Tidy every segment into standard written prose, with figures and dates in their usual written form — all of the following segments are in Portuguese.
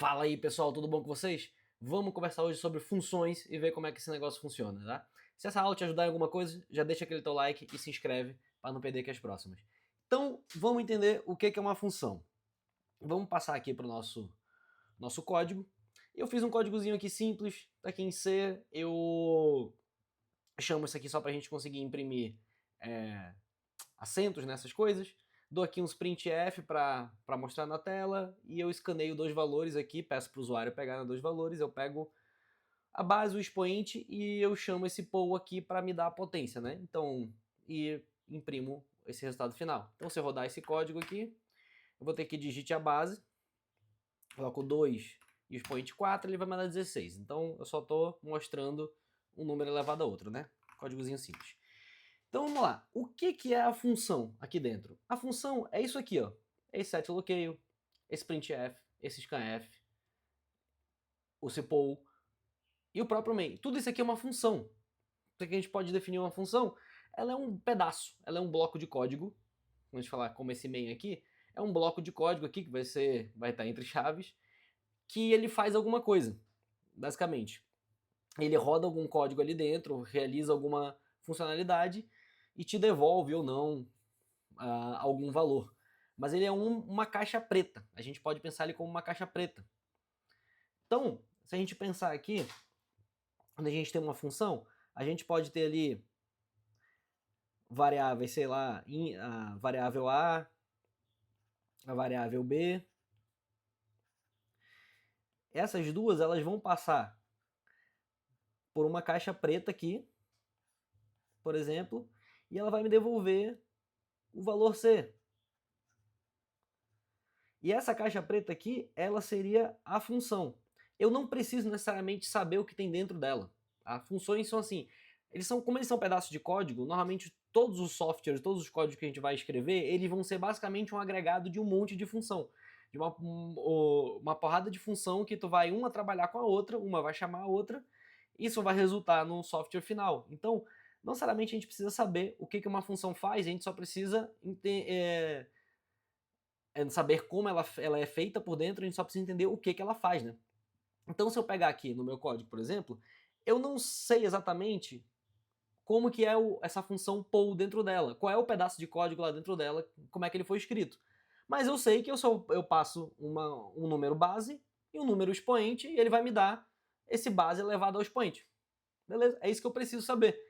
Fala aí pessoal, tudo bom com vocês? Vamos conversar hoje sobre funções e ver como é que esse negócio funciona, tá? Se essa aula te ajudar em alguma coisa, já deixa aquele teu like e se inscreve para não perder aqui as próximas. Então, vamos entender o que é uma função. Vamos passar aqui para o nosso código. Eu fiz um códigozinho aqui simples, tá aqui em C. Eu chamo isso aqui só para a gente conseguir imprimir acentos nessas coisas. Dou aqui uns printf para mostrar na tela e eu escaneio dois valores aqui, peço para o usuário pegar dois valores, eu pego a base, o expoente e eu chamo esse poll aqui para me dar a potência, né? Então, e imprimo esse resultado final. Então, se eu rodar esse código aqui, eu vou ter que digitar a base, coloco 2 e o expoente 4, ele vai me dar 16. Então, eu só estou mostrando um número elevado a outro, né? Códigozinho simples. Então vamos lá, o que é a função aqui dentro? A função é isso aqui, ó. Esse setLocaio, esse printf, esse scanf, o sepol e o próprio main. Tudo isso aqui é uma função. O que a gente pode definir uma função? Ela é um pedaço, ela é um bloco de código. Quando a gente falar como esse main aqui, é um bloco de código aqui que vai estar entre chaves, que ele faz alguma coisa, basicamente. Ele roda algum código ali dentro, realiza alguma funcionalidade e te devolve ou não algum valor. Mas ele é uma caixa preta. A gente pode pensar ele como uma caixa preta. Então, se a gente pensar aqui, quando a gente tem uma função, a gente pode ter ali variáveis, sei lá, a variável A, a variável B. Essas duas elas vão passar por uma caixa preta aqui, por exemplo, e ela vai me devolver o valor C. E essa caixa preta aqui, ela seria a função. Eu não preciso necessariamente saber o que tem dentro dela. As funções são assim, como eles são pedaços de código, normalmente todos os softwares, todos os códigos que a gente vai escrever, eles vão ser basicamente um agregado de um monte de função. De uma porrada de função que tu vai uma trabalhar com a outra, uma vai chamar a outra, isso vai resultar no software final. Então, não necessariamente a gente precisa saber o que uma função faz, a gente só precisa saber como ela é feita por dentro, a gente só precisa entender o que ela faz, né? Então, se eu pegar aqui no meu código, por exemplo, eu não sei exatamente como que é essa função poll dentro dela, qual é o pedaço de código lá dentro dela, como é que ele foi escrito. Mas eu sei que eu passo um número base e um número expoente e ele vai me dar esse base elevado ao expoente. Beleza? É isso que eu preciso saber.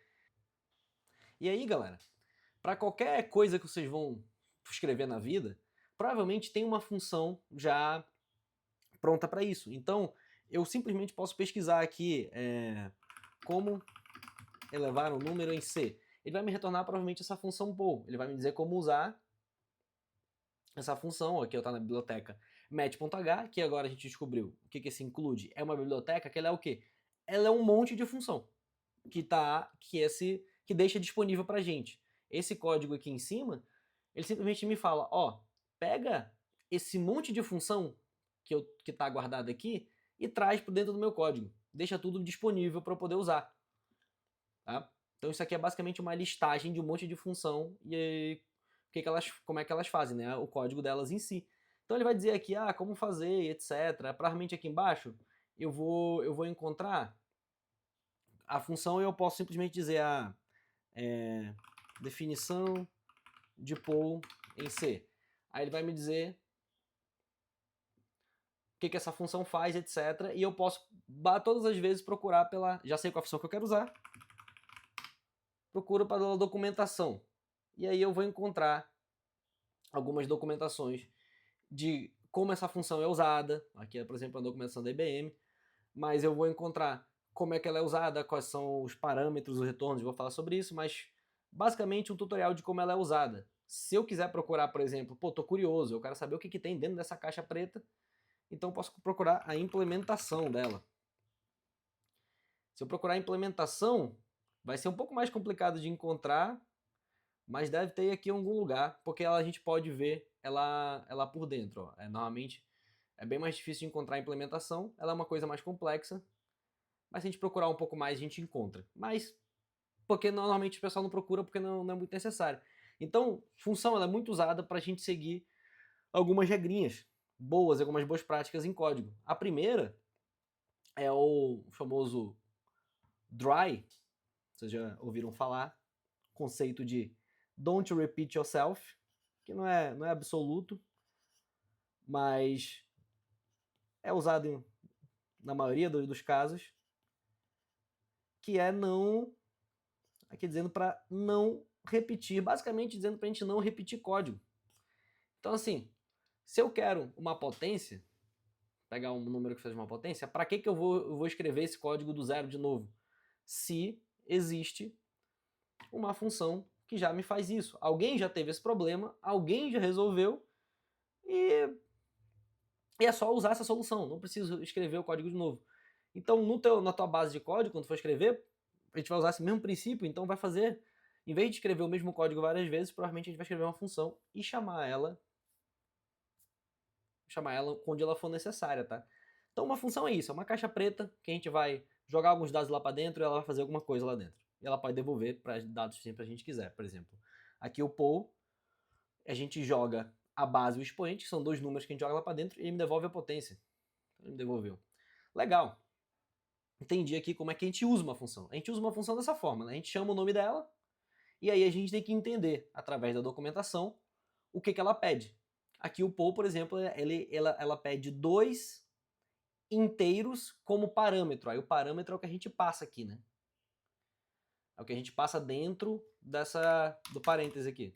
E aí, galera, para qualquer coisa que vocês vão escrever na vida, provavelmente tem uma função já pronta para isso. Então, eu simplesmente posso pesquisar aqui como elevar um número em C. Ele vai me retornar provavelmente essa função poll. Ele vai me dizer como usar essa função. Aqui eu estou na biblioteca match.h, que agora a gente descobriu o que esse include. É uma biblioteca que ela é o quê? Ela é um monte de função que deixa disponível para gente. Esse código aqui em cima, ele simplesmente me fala, ó, pega esse monte de função que está guardado aqui e traz para dentro do meu código. Deixa tudo disponível para eu poder usar. Tá? Então isso aqui é basicamente uma listagem de um monte de função e como é que elas fazem, né? O código delas em si. Então ele vai dizer aqui, como fazer, etc. Provavelmente aqui embaixo eu vou encontrar a função e eu posso simplesmente dizer definição de poll em C. Aí ele vai me dizer o que essa função faz, etc. E eu posso todas as vezes procurar já sei qual a função que eu quero usar, procuro pela documentação. E aí eu vou encontrar algumas documentações de como essa função é usada. Aqui é, por exemplo, a documentação da IBM. Mas eu vou encontrar como é que ela é usada, quais são os parâmetros, os retornos, eu vou falar sobre isso, mas basicamente um tutorial de como ela é usada. Se eu quiser procurar, por exemplo, tô curioso, eu quero saber o que tem dentro dessa caixa preta, então eu posso procurar a implementação dela. Se eu procurar a implementação, vai ser um pouco mais complicado de encontrar, mas deve ter aqui em algum lugar, porque a gente pode ver ela por dentro. Ó. Normalmente é bem mais difícil de encontrar a implementação, ela é uma coisa mais complexa, mas se a gente procurar um pouco mais, a gente encontra. Mas, porque normalmente o pessoal não procura porque não é muito necessário. Então, função ela é muito usada para a gente seguir algumas regrinhas. algumas boas práticas em código. A primeira é o famoso DRY, vocês já ouviram falar, conceito de Don't Repeat Yourself, que não é absoluto, mas é usado na maioria dos casos, que é não, aqui dizendo para não repetir, basicamente dizendo para a gente não repetir código. Então assim, se eu quero uma potência, pegar um número que seja uma potência, para que eu vou escrever esse código do zero de novo? Se existe uma função que já me faz isso. Alguém já teve esse problema, alguém já resolveu e é só usar essa solução, não preciso escrever o código de novo. Então, na tua base de código, quando for escrever, a gente vai usar esse mesmo princípio, então vai fazer, em vez de escrever o mesmo código várias vezes, provavelmente a gente vai escrever uma função e chamar ela onde ela for necessária, tá? Então uma função é isso, é uma caixa preta que a gente vai jogar alguns dados lá para dentro e ela vai fazer alguma coisa lá dentro. E ela pode devolver para dados sempre a gente quiser. Por exemplo, aqui o poll, a gente joga a base e o expoente, que são dois números que a gente joga lá para dentro, e ele me devolve a potência. Ele me devolveu. Legal. Entendi aqui como é que a gente usa uma função. A gente usa uma função dessa forma, né? A gente chama o nome dela, e aí a gente tem que entender, através da documentação, o que ela pede. Aqui o poll, por exemplo, ela pede 2 inteiros como parâmetro. Aí o parâmetro é o que a gente passa aqui, né? É o que a gente passa dentro do parêntese aqui.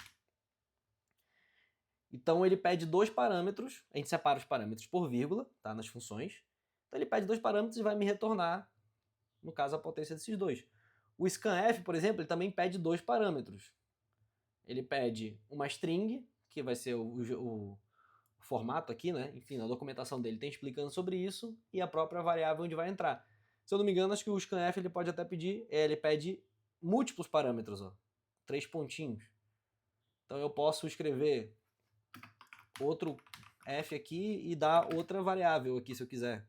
Então ele pede 2 parâmetros, a gente separa os parâmetros por vírgula, tá, nas funções. Então ele pede 2 parâmetros e vai me retornar, no caso, a potência desses dois. O scanf, por exemplo, ele também pede 2 parâmetros. Ele pede uma string, que vai ser o formato aqui, né? Enfim, na documentação dele tem explicando sobre isso, e a própria variável onde vai entrar. Se eu não me engano, acho que o scanf ele pode até pedir, ele pede múltiplos parâmetros, ó, 3 pontinhos. Então eu posso escrever outro f aqui e dar outra variável aqui, se eu quiser.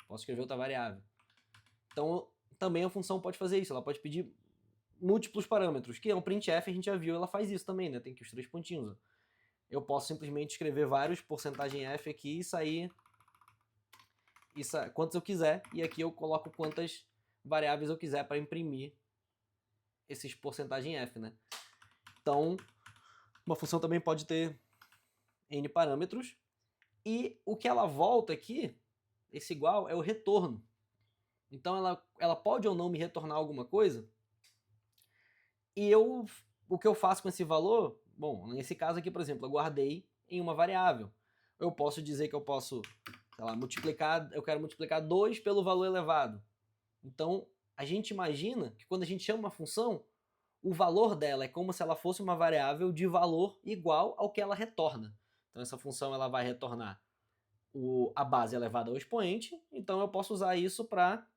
Posso escrever outra variável. Então também a função pode fazer isso, ela pode pedir múltiplos parâmetros, que é um printf, a gente já viu, ela faz isso também, né? Tem aqui os 3 pontinhos, ó. Eu posso simplesmente escrever vários %f aqui e sair quantos eu quiser, e aqui eu coloco quantas variáveis eu quiser para imprimir esses %f, né? Então, uma função também pode ter n parâmetros, e o que ela volta aqui, esse igual, é o retorno. Então ela pode ou não me retornar alguma coisa, e o que eu faço com esse valor, bom, nesse caso aqui, por exemplo, eu guardei em uma variável. Eu posso dizer que eu posso, sei lá, eu quero multiplicar 2 pelo valor elevado. Então, a gente imagina que quando a gente chama uma função, o valor dela é como se ela fosse uma variável de valor igual ao que ela retorna. Então essa função ela vai retornar a base elevada ao expoente, então eu posso usar isso para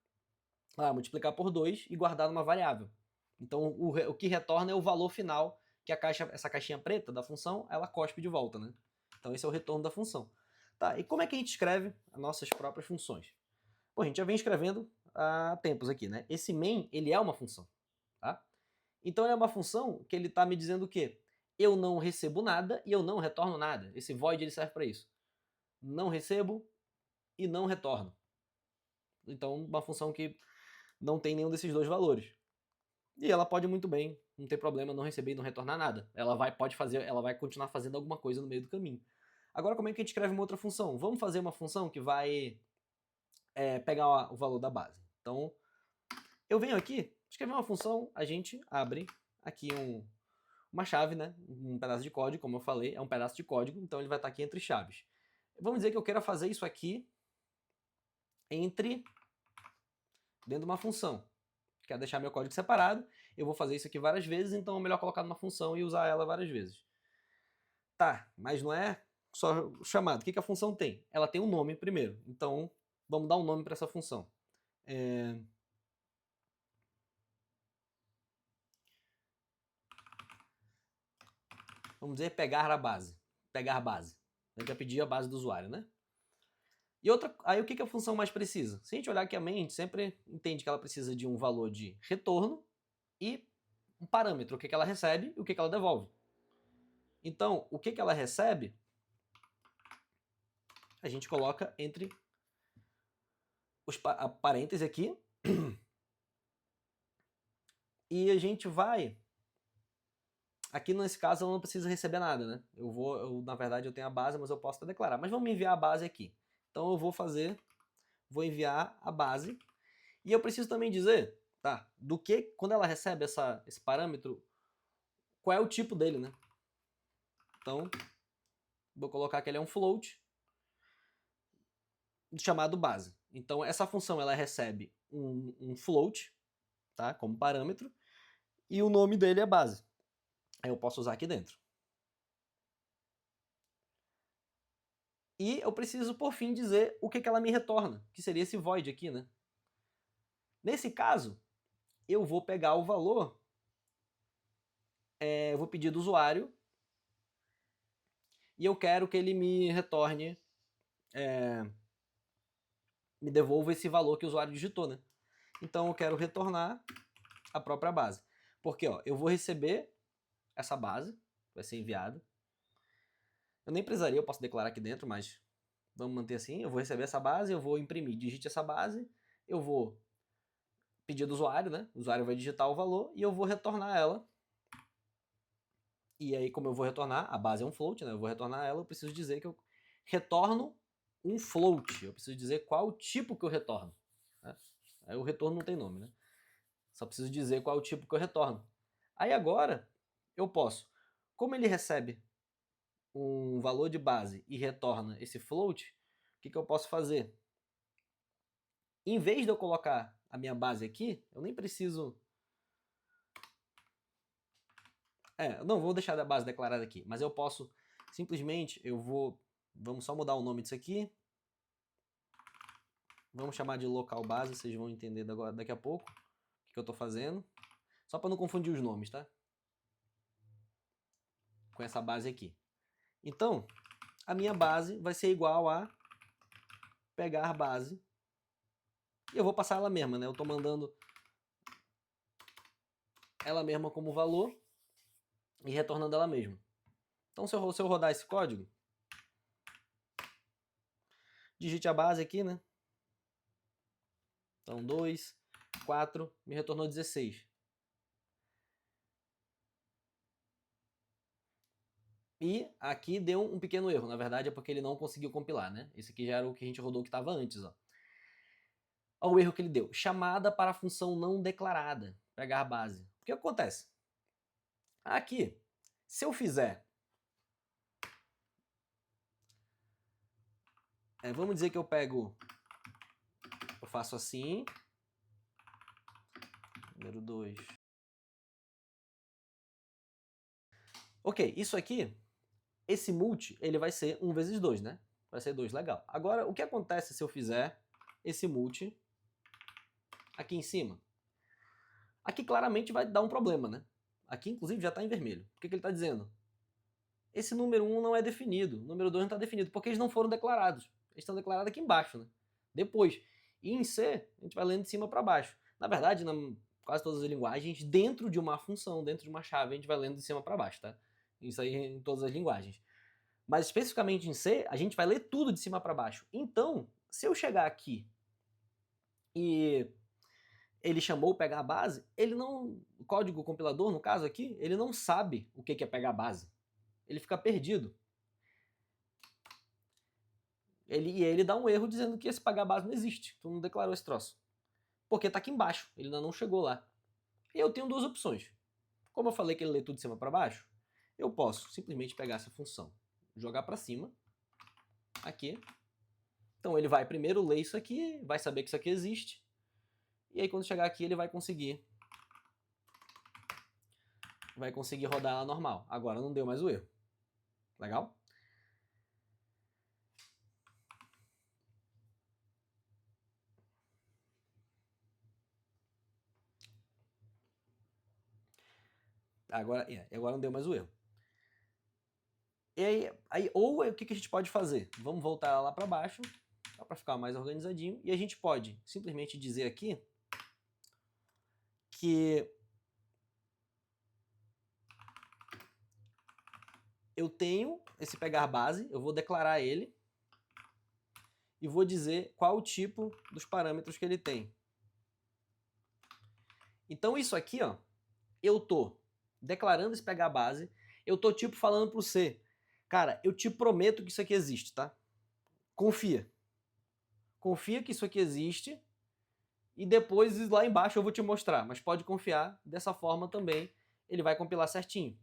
multiplicar por 2 e guardar numa variável. Então o que retorna é o valor final que essa caixinha preta da função, ela cospe de volta, né? Então esse é o retorno da função. Tá, e como é que a gente escreve as nossas próprias funções? Bom, a gente já vem escrevendo há tempos aqui, né? Esse main, ele é uma função, tá? Então ele é uma função que ele está me dizendo o quê? Eu não recebo nada e eu não retorno nada. Esse void ele serve para isso. Não recebo e não retorno. Então uma função que não tem nenhum desses dois valores. E ela pode muito bem, não tem problema, não receber e não retornar nada. Ela vai continuar fazendo alguma coisa no meio do caminho. Agora como é que a gente escreve uma outra função? Vamos fazer uma função que vai pegar o valor da base. Então eu venho aqui, escrever uma função, a gente abre aqui uma chave, né? Um pedaço de código, como eu falei, é um pedaço de código, então ele vai estar aqui entre chaves. Vamos dizer que eu queira fazer isso aqui dentro de uma função. Quero deixar meu código separado, eu vou fazer isso aqui várias vezes, então é melhor colocar numa função e usar ela várias vezes. Tá, mas não é só o chamado. O que a função tem? Ela tem um nome primeiro, então vamos dar um nome para essa função. Vamos dizer pegar a base. Pegar base. A gente vai pedir a base do usuário, né? E aí o que a função mais precisa? Se a gente olhar aqui a main, a gente sempre entende que ela precisa de um valor de retorno e um parâmetro, o que ela recebe e o que ela devolve. Então, o que ela recebe a gente coloca entre os parênteses aqui e a gente vai... Aqui nesse caso eu não preciso receber nada, né? Na verdade eu tenho a base, mas eu posso declarar. Mas vamos enviar a base aqui. Então eu vou enviar a base. E eu preciso também dizer, tá, quando ela recebe esse parâmetro, qual é o tipo dele, né? Então, vou colocar que ele é um float chamado base. Então, essa função ela recebe um float, tá, como parâmetro, e o nome dele é base. Aí eu posso usar aqui dentro. E eu preciso, por fim, dizer o que ela me retorna, que seria esse void aqui, né? Nesse caso, eu vou pegar o valor, eu vou pedir do usuário, e eu quero que ele me retorne, me devolva esse valor que o usuário digitou, né? Então eu quero retornar a própria base. Porque ó, eu vou receber essa base, vai ser enviada. Eu nem precisaria, eu posso declarar aqui dentro, mas vamos manter assim. Eu vou receber essa base, eu vou imprimir, digite essa base, eu vou pedir do usuário, né? O usuário vai digitar o valor e eu vou retornar ela. E aí, como eu vou retornar, a base é um float, né? Eu vou retornar ela, eu preciso dizer que eu retorno um float. Eu preciso dizer qual o tipo que eu retorno. Né? Aí o retorno não tem nome, né? Só preciso dizer qual é o tipo que eu retorno. Aí agora, eu posso, como ele recebe um valor de base e retorna esse float, o que eu posso fazer? Em vez de eu colocar a minha base aqui, eu nem preciso... não vou deixar a base declarada aqui, mas eu posso simplesmente, vamos só mudar o nome disso aqui. Vamos chamar de local base, vocês vão entender daqui a pouco o que eu estou fazendo. Só para não confundir os nomes, tá? Com essa base aqui. Então, a minha base vai ser igual a pegar base. E eu vou passar ela mesma, né? Eu estou mandando ela mesma como valor e retornando ela mesma. Então, se eu rodar esse código, digite a base aqui, né? Então, 2, 4, me retornou 16. E aqui deu um pequeno erro. Na verdade, é porque ele não conseguiu compilar, né? Esse aqui já era o que a gente rodou que estava antes, ó. Olha o erro que ele deu. Chamada para a função não declarada. Pegar base. O que acontece? Aqui, se eu fizer... vamos dizer que eu faço assim. Número 2. Ok, isso aqui, esse multi, ele vai ser 1 vezes 2, né? Vai ser 2, legal. Agora, o que acontece se eu fizer esse multi aqui em cima? Aqui claramente vai dar um problema, né? Aqui, inclusive, já está em vermelho. O que ele está dizendo? Esse número 1 não é definido, o número 2 não está definido, porque eles não foram declarados. Eles estão declarados aqui embaixo, né? Depois. E em C, a gente vai lendo de cima para baixo. Na verdade, quase todas as linguagens, dentro de uma função, dentro de uma chave, a gente vai lendo de cima para baixo, tá? Isso aí em todas as linguagens. Mas especificamente em C, a gente vai ler tudo de cima para baixo. Então, se eu chegar aqui e ele chamou pegar a base, o código compilador, no caso aqui, ele não sabe o que é pegar a base. Ele fica perdido. Ele dá um erro dizendo que esse pagar base não existe. Tu não declarou esse troço. Porque tá aqui embaixo, ele ainda não chegou lá. E eu tenho duas opções. Como eu falei que ele lê tudo de cima para baixo, eu posso simplesmente pegar essa função, jogar para cima, aqui. Então ele vai primeiro ler isso aqui, vai saber que isso aqui existe, e aí quando chegar aqui ele vai conseguir rodar ela normal. Agora não deu mais o erro. Legal? Agora não deu mais o erro. E aí, ou o que a gente pode fazer? Vamos voltar lá para baixo, só para ficar mais organizadinho, e a gente pode simplesmente dizer aqui que eu tenho esse pegar base, eu vou declarar ele, e vou dizer qual o tipo dos parâmetros que ele tem. Então isso aqui, ó, eu tô declarando esse pegar base, eu tô tipo falando pro C, cara, eu te prometo que isso aqui existe, tá? Confia. Confia que isso aqui existe e depois lá embaixo eu vou te mostrar, mas pode confiar, dessa forma também ele vai compilar certinho.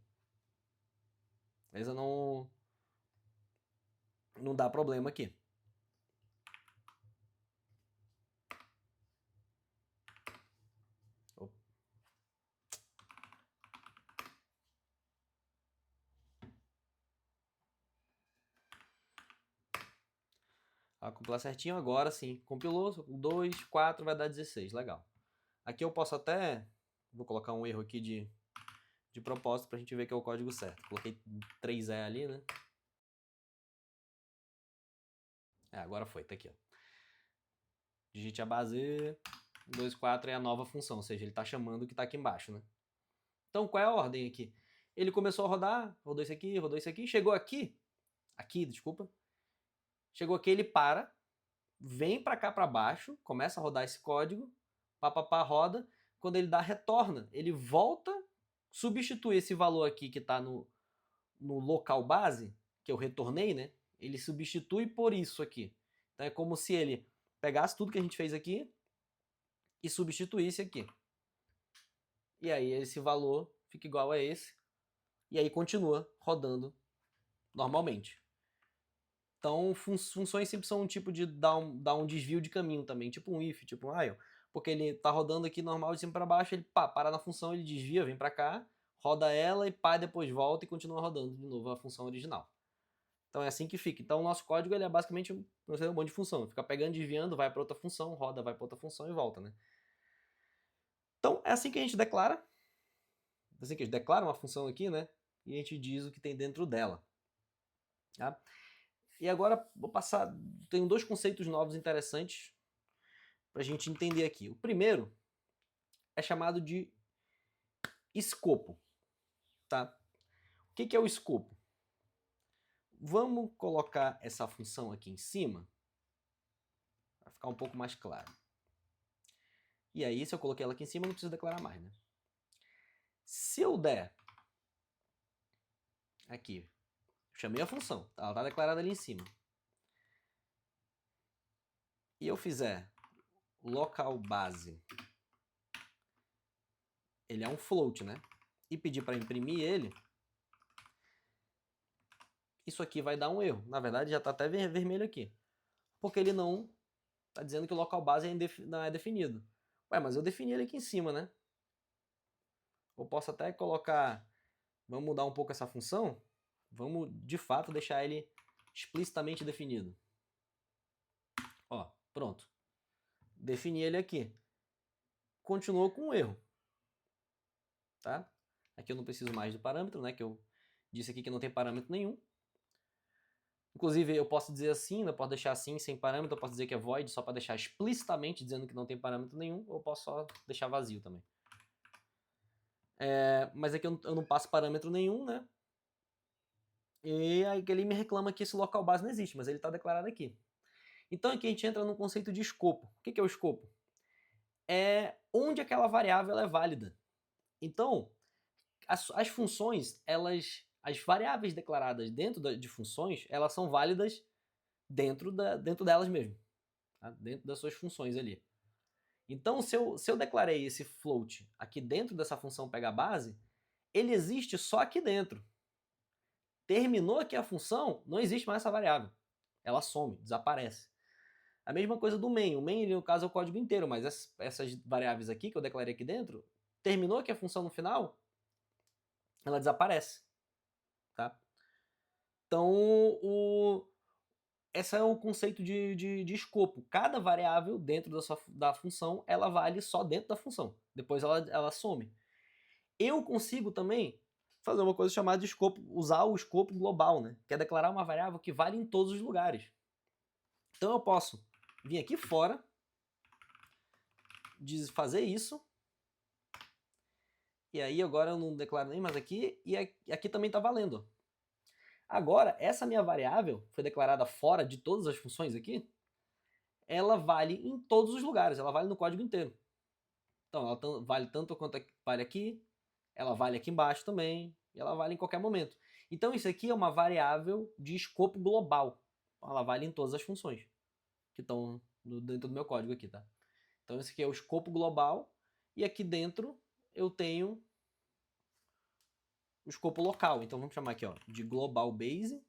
Beleza? Não dá problema aqui. Vai compilar certinho agora, sim. Compilou, 2, 4, vai dar 16, legal. Aqui eu posso até, vou colocar um erro aqui de propósito pra gente ver que é o código certo. Coloquei 3E ali, né? Agora foi, tá aqui, ó. Digite a base, 2, 4 é a nova função, ou seja, ele tá chamando o que tá aqui embaixo, né? Então, qual é a ordem aqui? Ele começou a rodar, rodou isso aqui, chegou aqui, desculpa, chegou aqui, ele para, vem para cá para baixo, começa a rodar esse código, papapá, roda, quando ele dá retorna, ele volta, substitui esse valor aqui que está no local base, que eu retornei, né? Ele substitui por isso aqui. Então é como se ele pegasse tudo que a gente fez aqui e substituísse aqui. E aí esse valor fica igual a esse, e aí continua rodando normalmente. Então, funções sempre são um tipo de dar um desvio de caminho também, tipo um if, tipo um while, porque ele tá rodando aqui normal de cima para baixo, ele para na função, ele desvia, vem para cá, roda ela e depois volta e continua rodando de novo a função original. Então é assim que fica. Então o nosso código ele é basicamente um monte de função, fica pegando, desviando, vai para outra função, roda, vai para outra função e volta, né? Então é assim que a gente declara, é assim que a gente declara uma função aqui, né? E a gente diz o que tem dentro dela. Tá? E agora vou passar, tenho dois conceitos novos interessantes para a gente entender aqui. O primeiro é chamado de escopo. Tá? O que é o escopo? Vamos colocar essa função aqui em cima para ficar um pouco mais claro. E aí, se eu coloquei ela aqui em cima, eu não preciso declarar mais, né? Se eu der aqui, chamei a função, ela está declarada ali em cima, e eu fizer local base, ele é um float, né? E pedir para imprimir ele, isso aqui vai dar um erro. Na verdade, já está até vermelho aqui. Porque ele não está dizendo que o local base não é definido. Ué, mas eu defini ele aqui em cima, né? Eu posso até colocar... Vamos mudar um pouco essa função? Vamos, de fato, deixar ele explicitamente definido. Ó, pronto. Defini ele aqui. Continuou com um erro. Tá? Aqui eu não preciso mais do parâmetro, né? Que eu disse aqui que não tem parâmetro nenhum. Inclusive, eu posso dizer assim, eu posso deixar assim, sem parâmetro, eu posso dizer que é void, só para deixar explicitamente dizendo que não tem parâmetro nenhum, ou eu posso só deixar vazio também. Mas aqui eu não passo parâmetro nenhum, né? E aí ele me reclama que esse local base não existe, mas ele está declarado aqui. Então aqui a gente entra no conceito de escopo. O que é o escopo? É onde aquela variável é válida. Então, as funções, as variáveis declaradas dentro de funções, elas são válidas dentro delas mesmo, tá? Dentro das suas funções ali. Então, se eu declarei esse float aqui dentro dessa função pegaBase, ele existe só aqui dentro. Terminou aqui a função, não existe mais essa variável. Ela some, desaparece. A mesma coisa do main. O main, no caso, é o código inteiro, mas essas variáveis aqui que eu declarei aqui dentro, terminou aqui a função no final, ela desaparece. Tá? Então, esse é o conceito de escopo. Cada variável dentro da função, ela vale só dentro da função. Depois ela some. Eu consigo também fazer uma coisa chamada de escopo, usar o escopo global, né? Que é declarar uma variável que vale em todos os lugares. Então eu posso vir aqui fora, fazer isso, e aí agora eu não declaro nem mais aqui, e aqui também está valendo. Agora, essa minha variável foi declarada fora de todas as funções aqui, ela vale em todos os lugares, ela vale no código inteiro. Então, ela vale tanto quanto vale aqui, ela vale aqui embaixo também, e ela vale em qualquer momento. Então, isso aqui é uma variável de escopo global. Ela vale em todas as funções que estão dentro do meu código aqui, tá? Então, esse aqui é o escopo global, e aqui dentro eu tenho o escopo local. Então, vamos chamar aqui ó, de global base.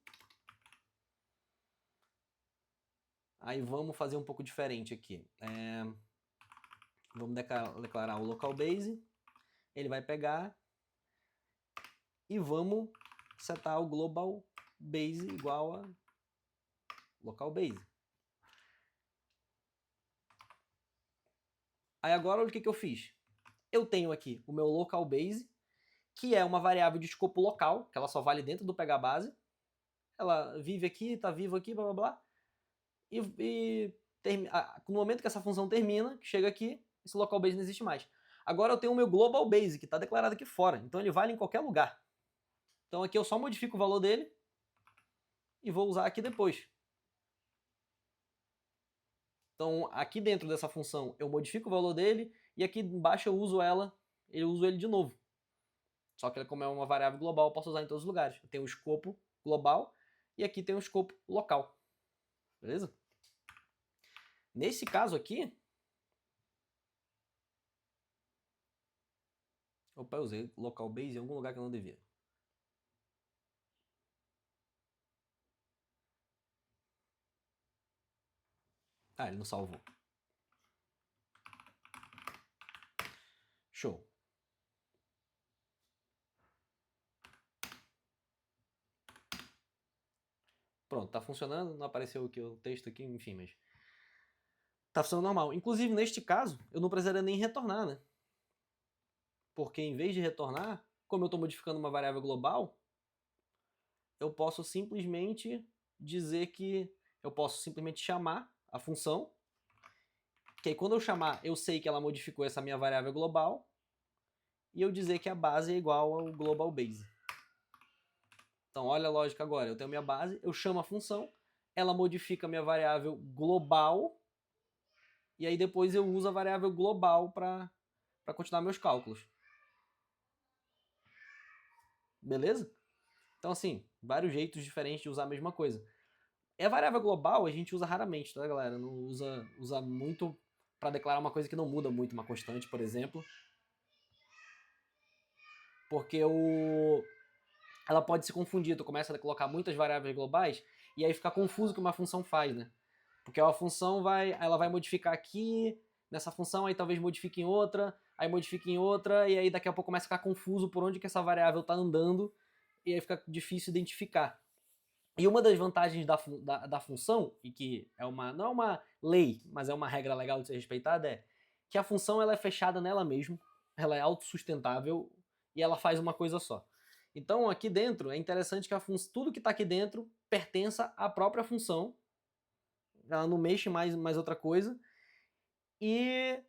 Aí vamos fazer um pouco diferente aqui. Vamos declarar o local base. Ele vai pegar e vamos setar o global base igual a local base. Aí agora olha o que eu fiz. Eu tenho aqui o meu local base, que é uma variável de escopo local, que ela só vale dentro do pegar base. Ela vive aqui, está vivo aqui, blá blá blá. No momento que essa função termina, que chega aqui, esse local base não existe mais. Agora eu tenho o meu global base, que está declarado aqui fora. Então ele vale em qualquer lugar. Então aqui eu só modifico o valor dele e vou usar aqui depois. Então aqui dentro dessa função eu modifico o valor dele e aqui embaixo eu uso ele de novo. Só que como é uma variável global, eu posso usar em todos os lugares. Eu tenho o escopo global e aqui tem o escopo local. Beleza? Nesse caso aqui... Opa, eu usei local base em algum lugar que eu não devia. Ah, ele não salvou. Show. Pronto, tá funcionando, não apareceu aqui o texto aqui, enfim, mas... Tá funcionando normal. Inclusive, neste caso, eu não precisaria nem retornar, né? Porque em vez de retornar, como eu estou modificando uma variável global, eu posso simplesmente dizer que... Eu posso simplesmente chamar a função, que aí quando eu chamar, eu sei que ela modificou essa minha variável global, e eu dizer que a base é igual ao global base. Então, olha a lógica agora. Eu tenho minha base, eu chamo a função, ela modifica a minha variável global, e aí depois eu uso a variável global para continuar meus cálculos. Beleza? Então, assim, vários jeitos diferentes de usar a mesma coisa. E a variável global a gente usa raramente, tá, galera? Não usa muito para declarar uma coisa que não muda muito, uma constante, por exemplo. Porque ela pode se confundir, tu começa a colocar muitas variáveis globais e aí fica confuso o que uma função faz, né? Porque a função ela vai modificar aqui, nessa função, aí talvez modifique em outra, aí modifique em outra, e aí daqui a pouco começa a ficar confuso por onde que essa variável está andando, e aí fica difícil identificar. E uma das vantagens da função, e que não é uma lei, mas é uma regra legal de ser respeitada, é que a função ela é fechada nela mesma, ela é autossustentável e ela faz uma coisa só. Então aqui dentro é interessante que tudo que está aqui dentro pertença à própria função, ela não mexe mais outra coisa, e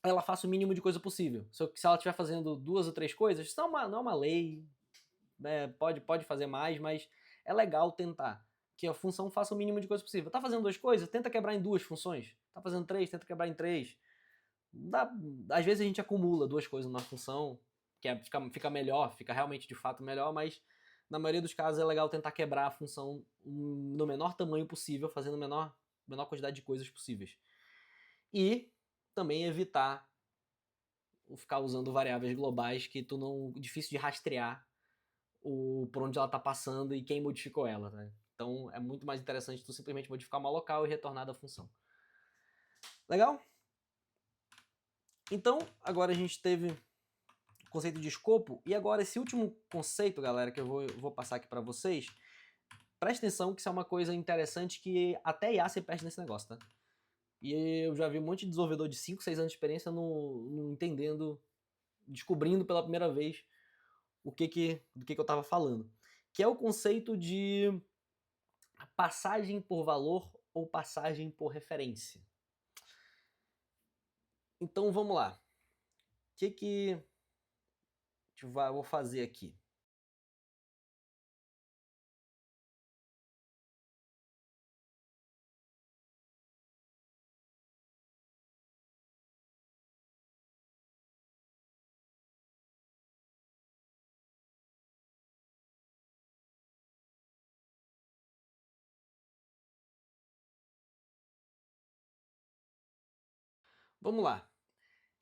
ela faça o mínimo de coisa possível. Se ela estiver fazendo 2 ou 3 coisas, isso não é uma lei, né? Pode fazer mais, mas é legal tentar que a função faça o mínimo de coisa possível. Tá fazendo 2 coisas? Tenta quebrar em 2 funções. Tá fazendo 3? Tenta quebrar em 3. Às vezes a gente acumula 2 coisas numa função, que fica melhor, fica realmente de fato melhor, mas na maioria dos casos é legal tentar quebrar a função no menor tamanho possível, fazendo a menor quantidade de coisas possíveis. E também evitar ficar usando variáveis globais que difícil de rastrear por onde ela está passando e quem modificou ela. Né? Então é muito mais interessante tu simplesmente modificar uma local e retornar da função. Legal? Então agora a gente teve o conceito de escopo e agora esse último conceito, galera, que eu vou passar aqui para vocês. Presta atenção que isso é uma coisa interessante que até IA se perde nesse negócio, tá? E eu já vi um monte de desenvolvedor de 5, 6 anos de experiência não entendendo, descobrindo pela primeira vez do que eu estava falando. Que é o conceito de passagem por valor ou passagem por referência. Então vamos lá. O que eu vou fazer aqui? Vamos lá.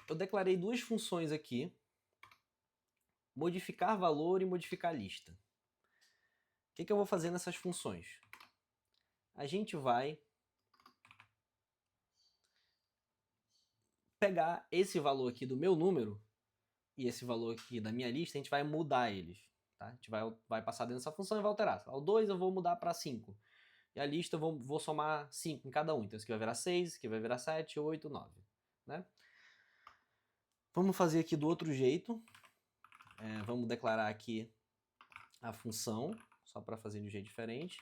Eu declarei duas funções aqui, modificar valor e modificar lista. O que eu vou fazer nessas funções? A gente vai pegar esse valor aqui do meu número e esse valor aqui da minha lista, a gente vai mudar eles. Tá? A gente vai passar dentro dessa função e vai alterar. O 2 eu vou mudar para 5. E a lista eu vou somar 5 em cada um. Então, isso aqui vai virar 6, isso aqui vai virar 7, 8, 9. Né? Vamos fazer aqui do outro jeito. Vamos declarar aqui a função, só para fazer de um jeito diferente.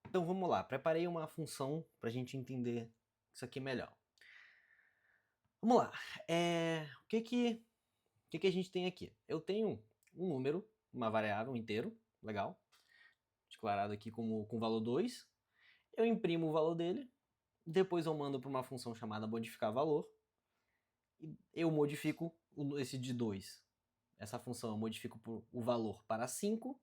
Então vamos lá, preparei uma função para a gente entender isso aqui melhor. Vamos lá, o que a gente tem aqui? Eu tenho um número, uma variável, um inteiro, legal, declarado aqui com valor 2. Eu imprimo o valor dele, depois eu mando para uma função chamada modificar valor, e eu modifico esse de 2. Essa função eu modifico o valor para 5,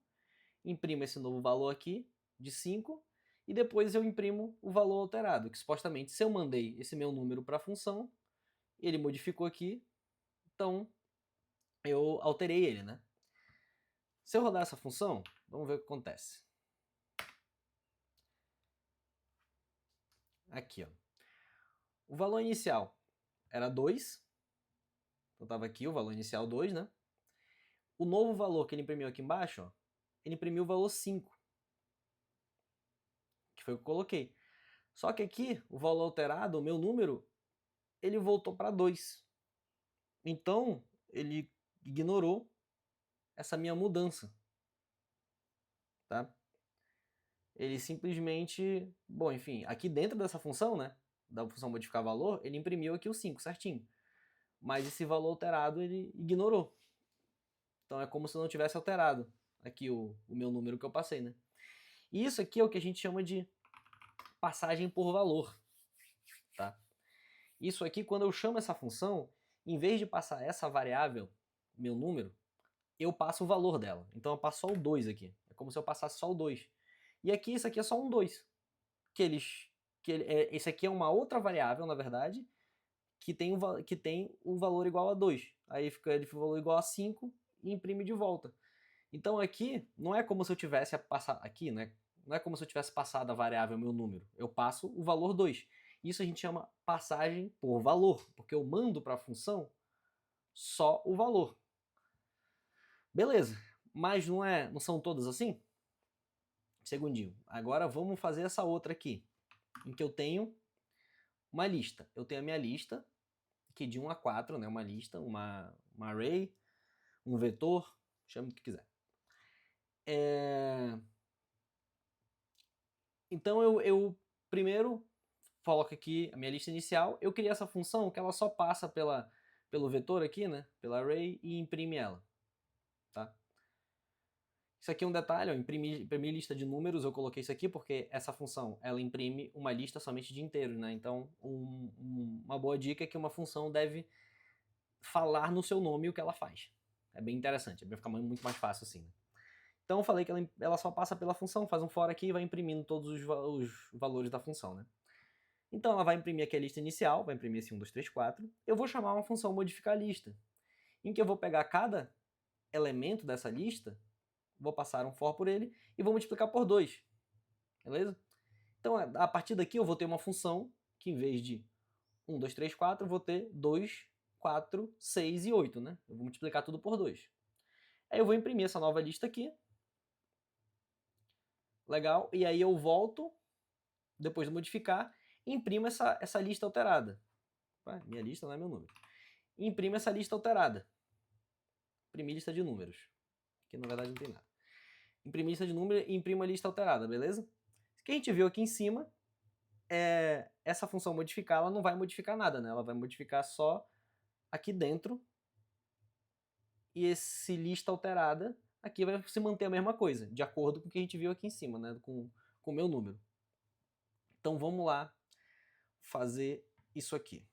imprimo esse novo valor aqui de 5, e depois eu imprimo o valor alterado, que supostamente se eu mandei esse meu número para a função, ele modificou aqui, então eu alterei ele, né? Se eu rodar essa função, vamos ver o que acontece. Aqui, ó. O valor inicial era 2, então estava aqui o valor inicial 2, né? O novo valor que ele imprimiu aqui embaixo, ó, ele imprimiu o valor 5, que foi o que eu coloquei. Só que aqui, o valor alterado, o meu número, ele voltou para 2. Então, ele ignorou essa minha mudança. Tá? Ele simplesmente... Bom, enfim, aqui dentro dessa função, né? Da função modificar valor, ele imprimiu aqui o 5, certinho. Mas esse valor alterado, ele ignorou. Então, é como se eu não tivesse alterado aqui o meu número que eu passei, né? E isso aqui é o que a gente chama de passagem por valor. Tá? Isso aqui, quando eu chamo essa função, em vez de passar essa variável, meu número, eu passo o valor dela. Então eu passo só o 2 aqui. É como se eu passasse só o 2. E aqui, isso aqui é só um 2. Esse aqui é uma outra variável, na verdade, que tem o valor igual a 2. Aí fica ele o valor igual a 5 e imprime de volta. Então aqui, não é como se eu tivesse passado... Aqui, né? Não é como se eu tivesse passado a variável meu número. Eu passo o valor 2. Isso a gente chama passagem por valor, porque eu mando para a função só o valor. Beleza, mas não são todas assim? Segundinho. Agora vamos fazer essa outra aqui, em que eu tenho uma lista. Eu tenho a minha lista, aqui de 1 a 4, né? Uma lista, uma array, um vetor, chame o que quiser. Então eu primeiro coloco aqui a minha lista inicial. Eu criei essa função que ela só passa pelo vetor aqui, né? Pela array e imprime ela. Tá? Isso aqui é um detalhe, eu imprimi lista de números, eu coloquei isso aqui porque essa função ela imprime uma lista somente de inteiros, né? Então uma boa dica é que uma função deve falar no seu nome o que ela faz. É bem interessante, vai ficar muito mais fácil assim. Né? Então eu falei que ela só passa pela função, faz um for aqui e vai imprimindo todos os valores da função, né? Então ela vai imprimir aqui a lista inicial, vai imprimir esse 1, 2, 3, 4. Eu vou chamar uma função modificar lista, em que eu vou pegar cada elemento dessa lista, vou passar um for por ele e vou multiplicar por 2. Beleza? Então a partir daqui eu vou ter uma função que em vez de 1, 2, 3, 4, eu vou ter 2, 4, 6 e 8, né? Eu vou multiplicar tudo por 2. Aí eu vou imprimir essa nova lista aqui. Legal? E aí eu volto, depois de modificar, e imprimo essa lista alterada. Minha lista não é meu número. Imprimo essa lista alterada. Imprimir lista de números. Que na verdade não tem nada. Imprimir lista de números e imprimo a lista alterada, beleza? O que a gente viu aqui em cima essa função modificar, ela não vai modificar nada, né? Ela vai modificar só aqui dentro, e esse lista alterada aqui vai se manter a mesma coisa, de acordo com o que a gente viu aqui em cima, né? Com o meu número. Então vamos lá fazer isso aqui.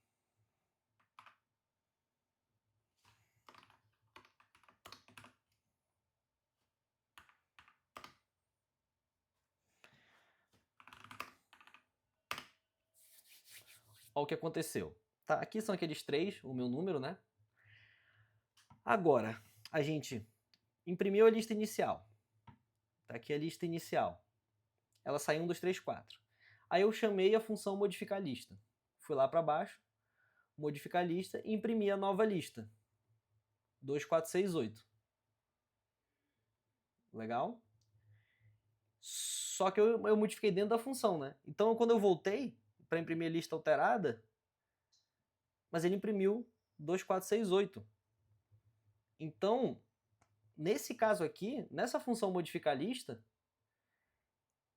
Olha o que aconteceu. Tá, aqui são aqueles 3, o meu número, né? Agora, a gente imprimiu a lista inicial. Tá aqui a lista inicial. Ela saiu 1, 2, 3, 4. Aí eu chamei a função modificar lista. Fui lá para baixo, modificar lista e imprimi a nova lista. 2, 4, 6, 8. Legal? Só que eu modifiquei dentro da função, né? Então, quando eu voltei para imprimir a lista alterada, mas ele imprimiu 2, 4, 6, 8. Então, nesse caso aqui, nessa função modificar lista,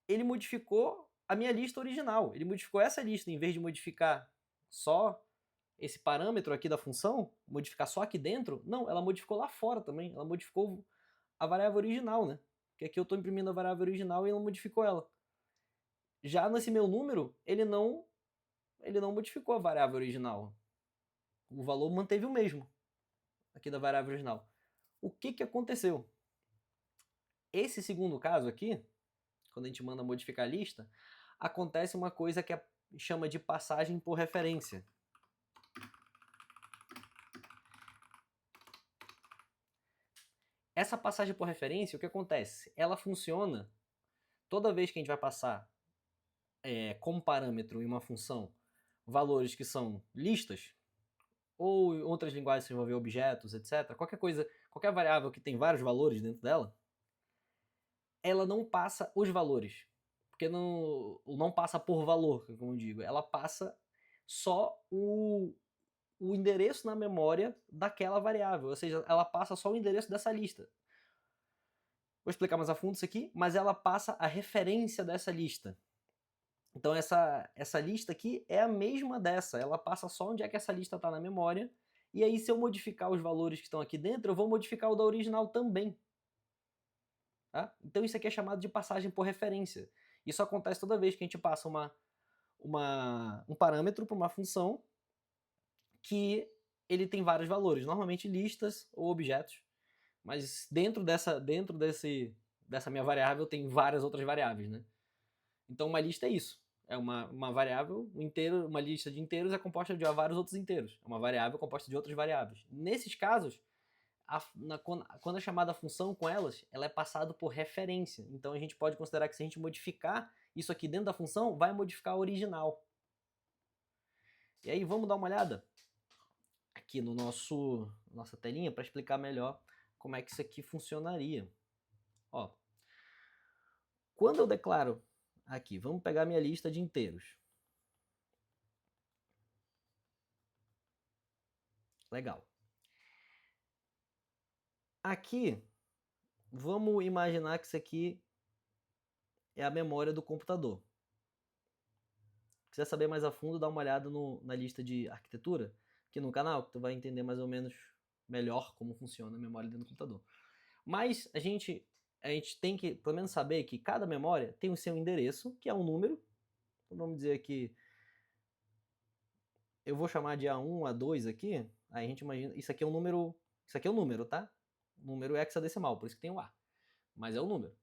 ele modificou a minha lista original. Ele modificou essa lista, em vez de modificar só esse parâmetro aqui da função, modificar só aqui dentro, não, ela modificou lá fora também. Ela modificou a variável original, né? Porque aqui eu estou imprimindo a variável original e ela modificou ela. Já nesse meu número, ele não modificou a variável original. O valor manteve o mesmo aqui da variável original. O que aconteceu? Esse segundo caso aqui, quando a gente manda modificar a lista, acontece uma coisa que chama de passagem por referência. Essa passagem por referência, o que acontece? Ela funciona toda vez que a gente vai passar como parâmetro em uma função valores que são listas, ou em outras linguagens se envolver objetos, etc. Qualquer coisa, qualquer variável que tem vários valores dentro dela, ela não passa os valores. Porque não passa por valor, como eu digo. Ela passa só o endereço na memória daquela variável. Ou seja, ela passa só o endereço dessa lista. Vou explicar mais a fundo isso aqui, mas ela passa a referência dessa lista. Então essa lista aqui é a mesma dessa. Ela passa só onde é que essa lista está na memória. E aí, se eu modificar os valores que estão aqui dentro, eu vou modificar o da original também. Tá? Então isso aqui é chamado de passagem por referência. Isso acontece toda vez que a gente passa um parâmetro para uma função que ele tem vários valores, normalmente listas ou objetos, mas dentro dessa minha variável tem várias outras variáveis, né? Então uma lista é isso, é uma variável, uma lista de inteiros é composta de vários outros inteiros, é uma variável composta de outras variáveis. Nesses casos, quando é chamada a função com elas, ela é passada por referência. Então a gente pode considerar que se a gente modificar isso aqui dentro da função, vai modificar a original. E aí vamos dar uma olhada aqui no nossa telinha para explicar melhor como é que isso aqui funcionaria. Ó, quando eu declaro aqui, vamos pegar minha lista de inteiros. Legal. Aqui, vamos imaginar que isso aqui é a memória do computador. Se quiser saber mais a fundo, dá uma olhada na lista de arquitetura aqui no canal, que tu vai entender mais ou menos melhor como funciona a memória dentro do computador. Mas a gente tem que, pelo menos, saber que cada memória tem o seu endereço, que é um número. Então vamos dizer que eu vou chamar de A1, A2 aqui. Aí a gente imagina, isso aqui é um número, tá? Número hexadecimal, por isso que tem o A. Mas é o número.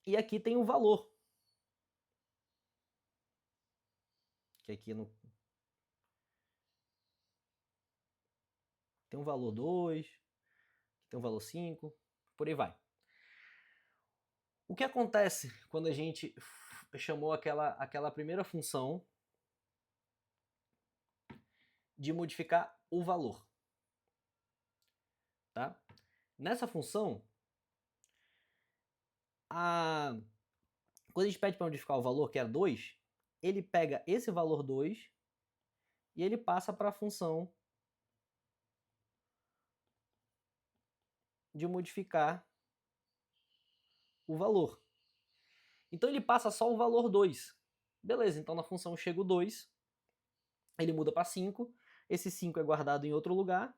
E aqui tem o valor. Que aqui tem um valor 2, tem um valor 5, por aí vai. O que acontece quando a gente chamou aquela primeira função de modificar o valor? Tá? Nessa função, quando a gente pede para modificar o valor, que é 2, ele pega esse valor 2 e ele passa para a função de modificar o valor. Então ele passa só o valor 2. Beleza, então na função chega o 2, ele muda para 5, esse 5 é guardado em outro lugar,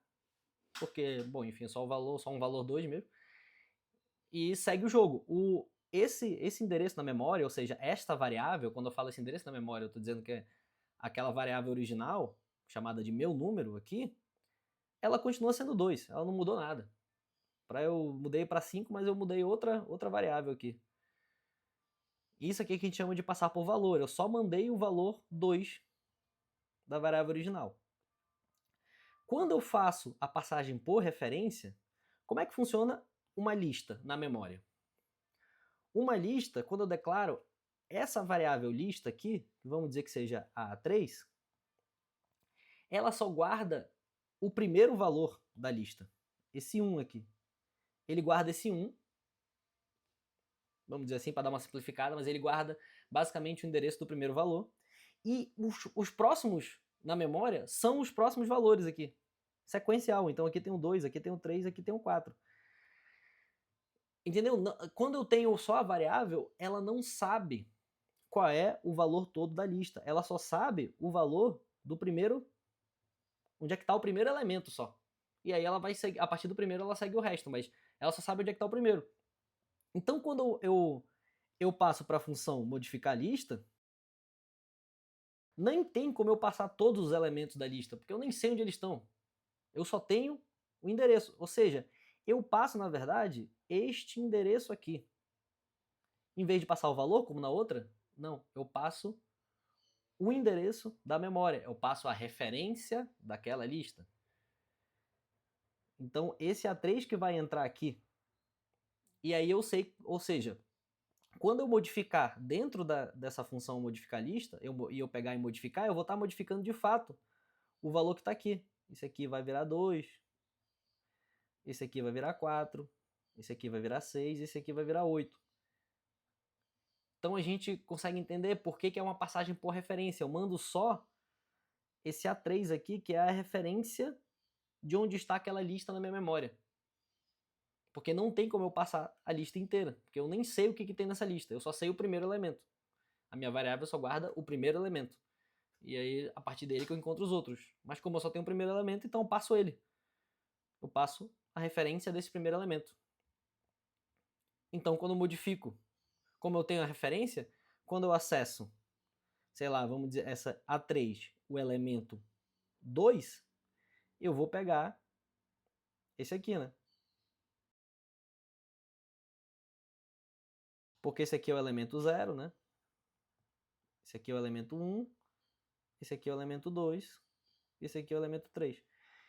porque, bom, enfim, é só um valor 2 mesmo, e segue o jogo. Esse endereço na memória, ou seja, esta variável, quando eu falo esse endereço na memória, eu estou dizendo que é aquela variável original, chamada de meu número aqui, ela continua sendo 2, ela não mudou nada. Eu mudei para 5, mas eu mudei outra variável aqui. Isso aqui é que a gente chama de passar por valor. Eu só mandei o valor 2 da variável original. Quando eu faço a passagem por referência, como é que funciona uma lista na memória? Uma lista, quando eu declaro essa variável lista aqui, vamos dizer que seja a A3, ela só guarda o primeiro valor da lista, esse 1 aqui. Ele guarda esse 1, vamos dizer assim, para dar uma simplificada, mas ele guarda basicamente o endereço do primeiro valor. E os próximos na memória são os próximos valores aqui. Sequencial, então aqui tem o 2, aqui tem o 3, aqui tem o 4. Entendeu? Quando eu tenho só a variável, ela não sabe qual é o valor todo da lista. Ela só sabe o valor do primeiro, onde é que está o primeiro elemento só. E aí ela vai seguir, a partir do primeiro ela segue o resto, mas ela só sabe onde é que está o primeiro. Então quando eu passo para a função modificar lista, nem tem como eu passar todos os elementos da lista, porque eu nem sei onde eles estão. Eu só tenho o endereço. Ou seja, eu passo, na verdade, este endereço aqui. Em vez de passar o valor, como na outra, não. Eu passo o endereço da memória. Eu passo a referência daquela lista. Então, esse A3 que vai entrar aqui. E aí eu sei, ou seja, quando eu modificar dentro dessa função modificar lista, e eu pegar e modificar, eu vou estar modificando de fato o valor que está aqui. Esse aqui vai virar 2, esse aqui vai virar 4, esse aqui vai virar 6, esse aqui vai virar 8. Então a gente consegue entender por que é uma passagem por referência. Eu mando só esse A3 aqui, que é a referência de onde está aquela lista na minha memória. Porque não tem como eu passar a lista inteira, porque eu nem sei o que tem nessa lista, eu só sei o primeiro elemento. A minha variável só guarda o primeiro elemento. E aí, a partir dele que eu encontro os outros. Mas como eu só tenho o primeiro elemento, então eu passo ele. Eu passo a referência desse primeiro elemento. Então, quando eu modifico, como eu tenho a referência, quando eu acesso, sei lá, vamos dizer, essa A3, o elemento 2, eu vou pegar esse aqui, né? Porque esse aqui é o elemento 0, né? Esse aqui é o elemento 1, esse aqui é o elemento 2, esse aqui é o elemento 3.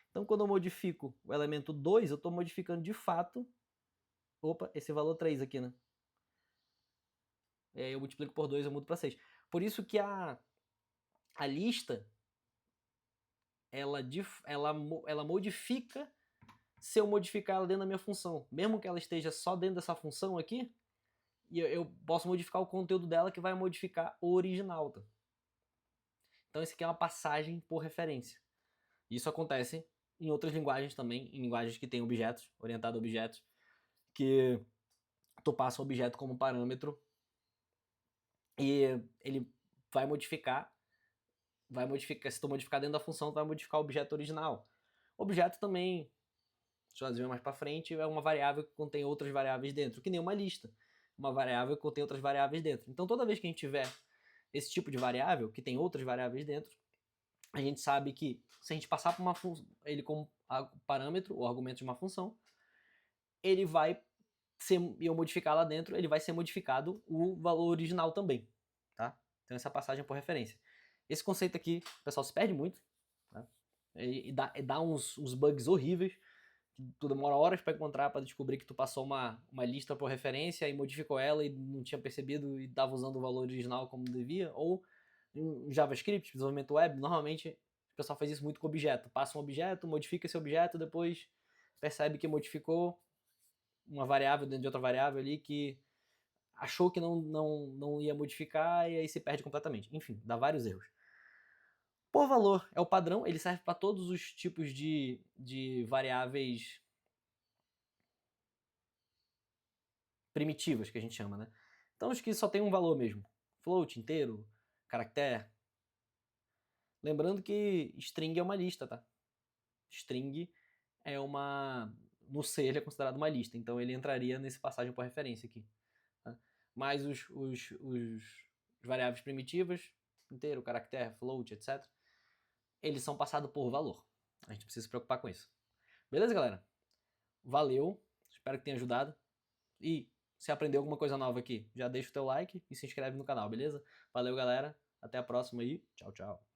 Então, quando eu modifico o elemento 2, eu estou modificando de fato, esse valor 3 aqui, né? E aí eu multiplico por 2, eu mudo para 6. Por isso que a lista, ela modifica se eu modificar ela dentro da minha função. Mesmo que ela esteja só dentro dessa função aqui, eu posso modificar o conteúdo dela que vai modificar o original. Tá? Então isso aqui é uma passagem por referência. Isso acontece em outras linguagens também, em linguagens que têm objetos, orientado a objetos, que tu passa o objeto como parâmetro e ele vai modificar, se tu modificar dentro da função, tu vai modificar o objeto original. Objeto também, se nós ver mais para frente, é uma variável que contém outras variáveis dentro, que nem uma lista. Uma variável que contém outras variáveis dentro. Então toda vez que a gente tiver esse tipo de variável, que tem outras variáveis dentro, a gente sabe que se a gente passar por ele como parâmetro ou argumento de uma função, ele vai ser, e eu modificar lá dentro, ele vai ser modificado o valor original também, tá? Então essa passagem por referência. Esse conceito aqui, o pessoal se perde muito, tá? E dá uns bugs horríveis, que tu demora horas para encontrar, para descobrir que tu passou uma lista por referência e modificou ela e não tinha percebido e estava usando o valor original como devia, ou em JavaScript, desenvolvimento web, normalmente o pessoal faz isso muito com objeto. Passa um objeto, modifica esse objeto, depois percebe que modificou uma variável dentro de outra variável ali que achou que não ia modificar e aí se perde completamente. Enfim, dá vários erros. Por valor é o padrão, ele serve para todos os tipos de variáveis primitivas, que a gente chama, né? Então, os que só tem um valor mesmo. Float, inteiro, Caractere. Lembrando que string é uma lista, tá? String é uma... No C ele é considerado uma lista, então ele entraria nesse passagem por referência aqui. Tá? Mas os variáveis primitivas, inteiro, caractere, float, etc., eles são passados por valor. A gente precisa se preocupar com isso. Beleza, galera? Valeu, espero que tenha ajudado. E se aprendeu alguma coisa nova aqui, já deixa o teu like e se inscreve no canal, beleza? Valeu, galera. Até a próxima aí. Tchau, tchau.